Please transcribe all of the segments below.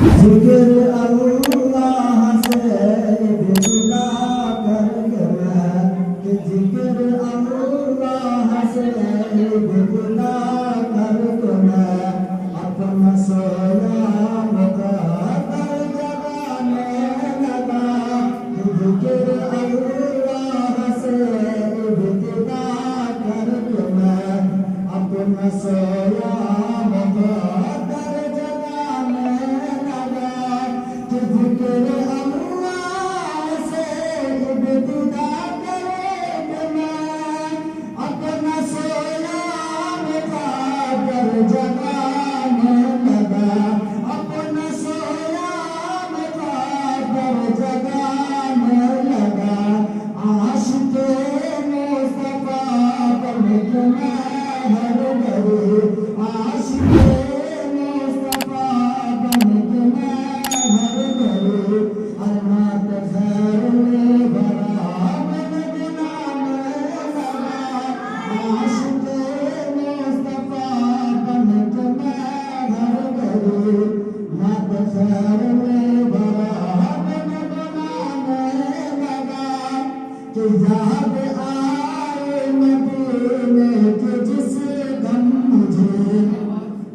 ذکر اللہ سے ابتدا کر کے میں کہ ذکر اللہ سے ابتدا کر کے میں اپنا سویا مقدر جگانے لگا کہ ذکر اللہ سے ابتدا کر کے میں اپنا سویا مقدر جگانے لگا کہ ذکر اللہ سے ابتدا کر کے میں اپنا سویا مقدر جگانے لگا اپنا سویا مقدر جگانے لگا عاشق مصطفیٰ بن کے میں ہر گھڑی عاشق مصطفیٰ بن کے میں ہر گھڑی علامت خیر میں بھرا میں گنانے لگا عاشق مصطفیٰ بن کے میں ہر گھڑی علامت خیر میں بھرا میں گنانے لگا کہ یاد آئے مدینے کے جس دم مجھے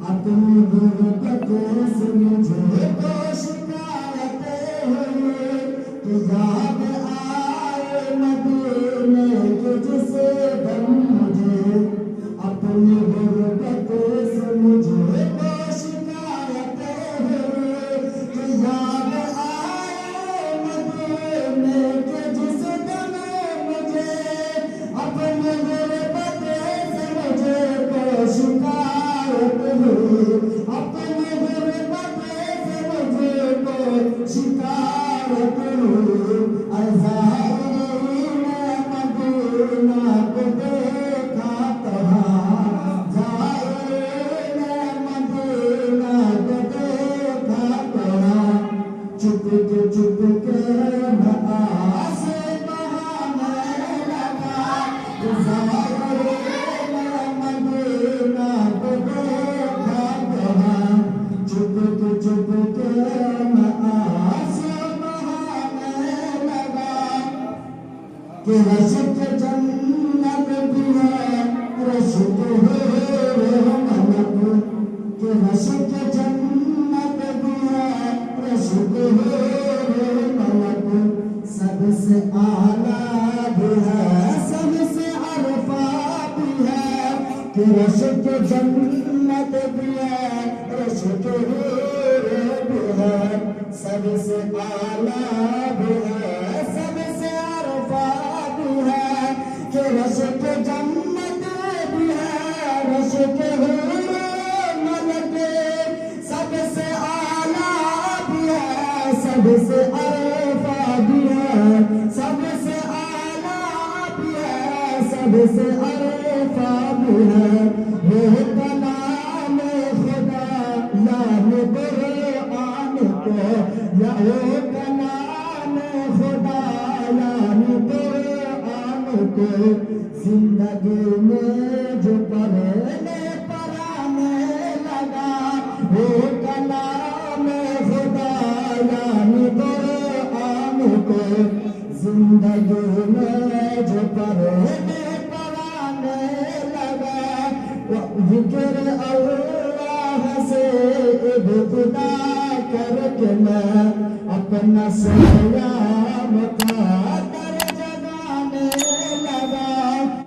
اپنی غربت سے مجھے تو شکایتیں ہوئی کہ یاد آئے مدینے کے جس دم مجھے اپنی غربت سے مجھے تو شکایتیں ہوئی کہ یاد آئے مدینے کے جس دم مجھے اپنی غربت سے مجھے تو شکایت ہوئی اپنی غربت سے مجھے تو شکایت ہوئی زائرین مدینہ کو دیکھا کہاں زائرین مدینہ کو دیکھا کہاں چپ کے میں آنسو بہانے لگا زائرین مدینہ کو دیکھا کہاں چپ کے میں آنسو بہانے لگا کہ رشک جنت بھی ہے رشک ہے ملک کہ رشک جنت بھی ہے رشک ہے ملک سب سے اعلیٰ بھی ہے سب سے عرفہ بھی ہے کہ رشک جنت بھی ہے رشک بھی ہے سب سے اعلیٰ بھی ہے سب سے عرفہ بھی ہے کہ رشک جنت بھی ہے رشک ملک سب سے اعلیٰ بھی ہے سب سے عرفہ بھی ہے سب سے اعلیٰ بھی ہے سب سے عرفہ بھی ہے وہ کلام خدا یعنی قرآن کو یا وہ کلام خدا یعنی قرآن کو زندگی میں جو پڑھنے پڑھانے لگا وہ کلام خدا یعنی قرآن کو زندگی میں جو پڑھنے پڑھانے لگا ذکر اللہ سے ابتدا کر کے میں اپنا سویا